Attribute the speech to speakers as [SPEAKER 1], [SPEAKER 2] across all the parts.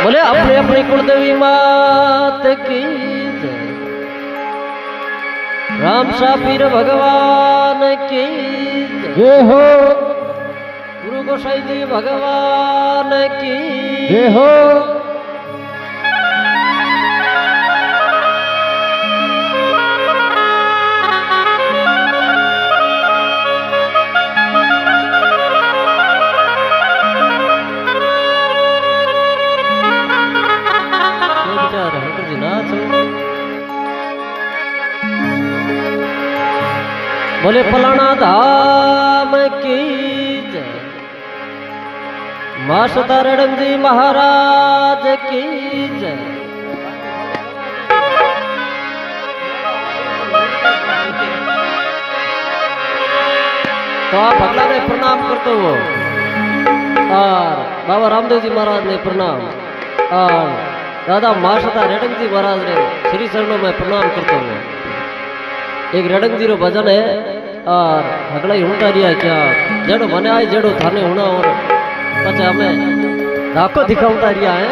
[SPEAKER 1] बोले अपने अपनी कुलदेवी मात की जय। राम पीर भगवान की
[SPEAKER 2] जय हो।
[SPEAKER 1] गुरु गोसाई जी भगवान की
[SPEAKER 2] जय हो।
[SPEAKER 1] बोले फलाना धाम की जय। मास्टर रड़ंग जी महाराज की जय। तो आप भगला ने प्रणाम करते हो और बाबा रामदेव जी महाराज ने प्रणाम और दादा मास्टर रड़ंग जी महाराज ने श्री चरणों में प्रणाम करते हो। एक रड़ंग जी रो भजन है और हगड़ा ही होता रिया क्या जड़ो मने आए जड़ो थाने होना और पचे हमें धाको दिखाता रिया है।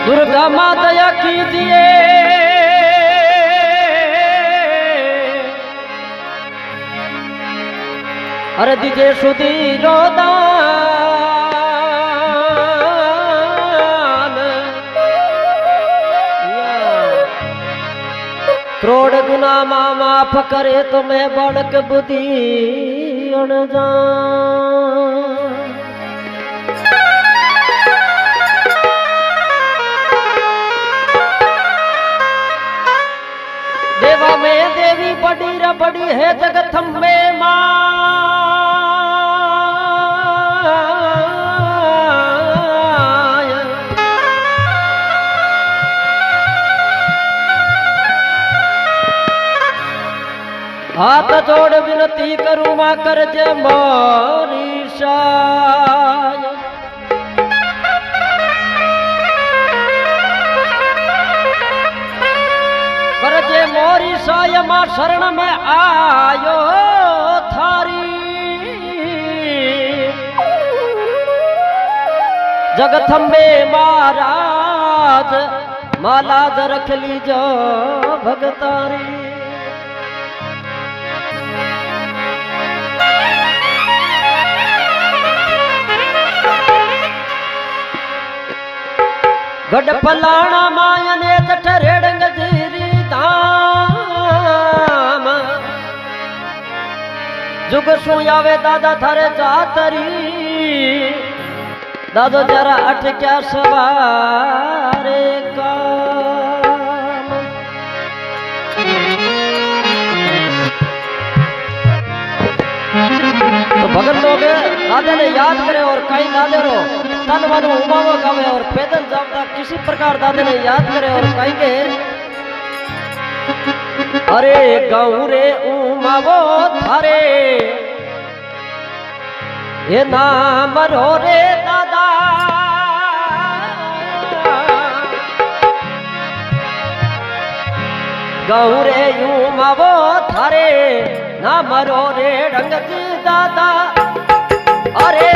[SPEAKER 1] दुर्गा माँ दया कीजिए अरे दीजिए सुधीरो दान। करोड़ गुना माफ करे तो मैं बड़क बुद्धि अनजान। देवा में देवी बड़ी र बड़ी है जगत में माया। हाथ जोड़ विनती करूं मां कर जे मोरी शाय। करजे मोरी साय मां शरण में आयो थारी। जगत में महाराज माला रख लीजो भगतारी। गड पलाणा मायने जठ रेड़ंग जीरी धाम। जुग सुयावे दादा थारे जातरी। दादो जरा अट क्या सवारे काम। तो भगत लोग दादे ने याद करे और कई दादे रो तन मन उमावो गावे और पैदल जाता किसी प्रकार दादे ने याद करे और कहीं के अरे गाँव रे उमावो थारे ये नाम रो रे दादा। गाँव रे उमावो थारे नाम रो रे ढंग जी दादा। अरे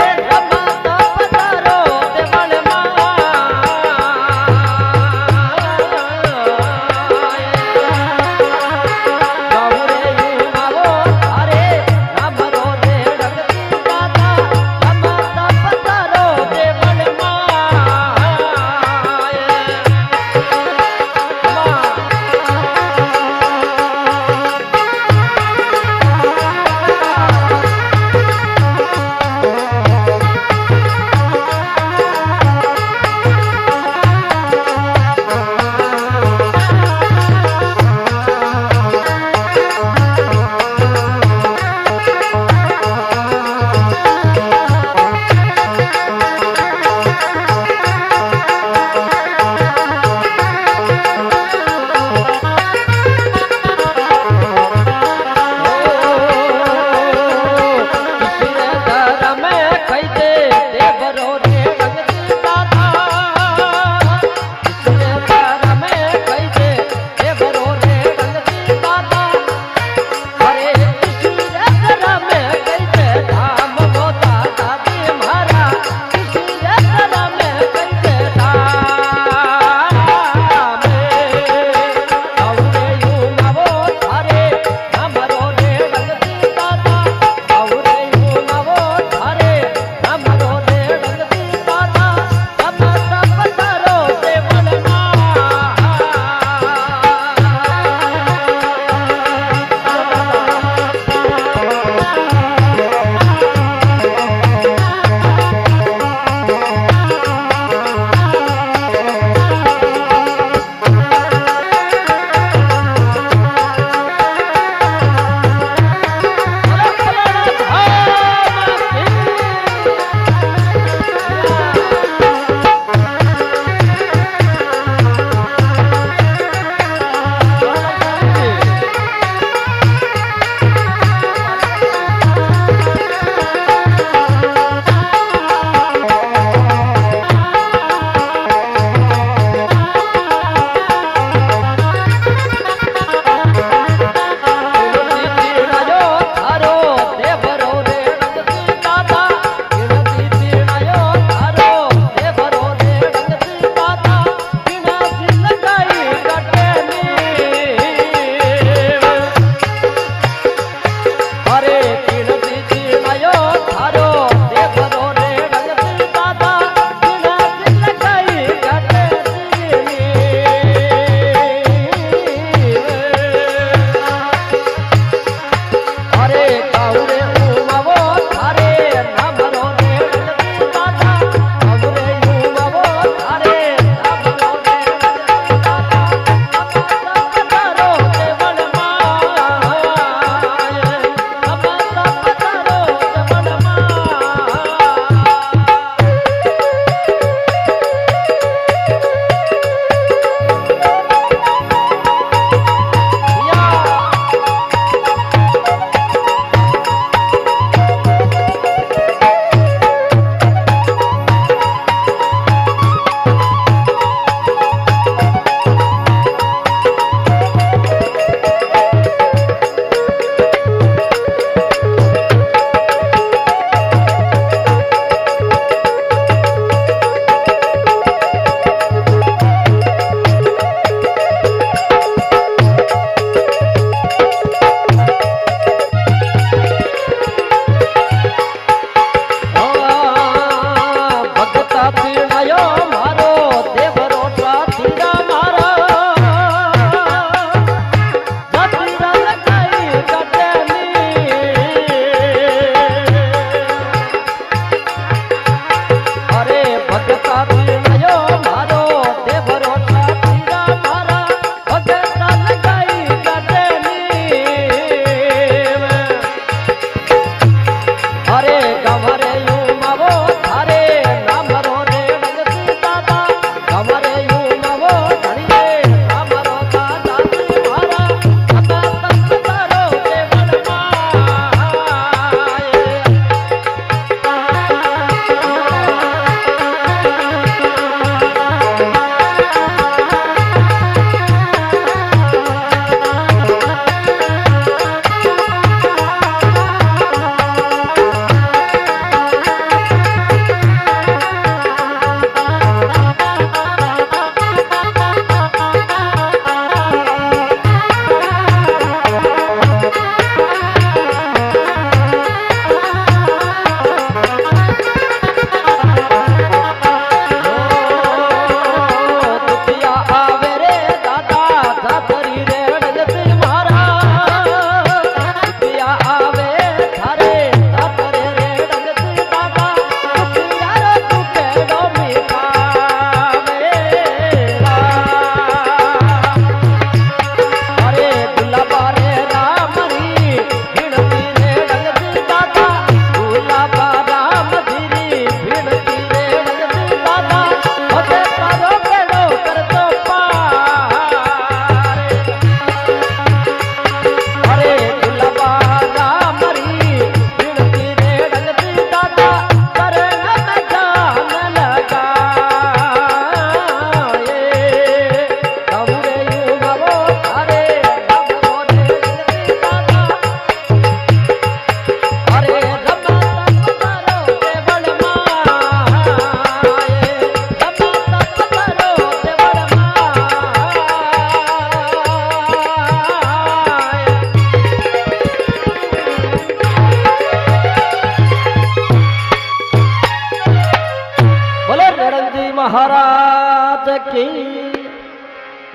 [SPEAKER 1] महाराज की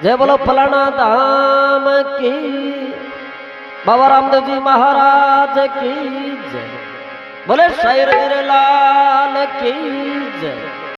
[SPEAKER 1] जय। बोलो फलाना धाम की बाबा रामदेव जी महाराज की जय। बोले शायर लाल की जय।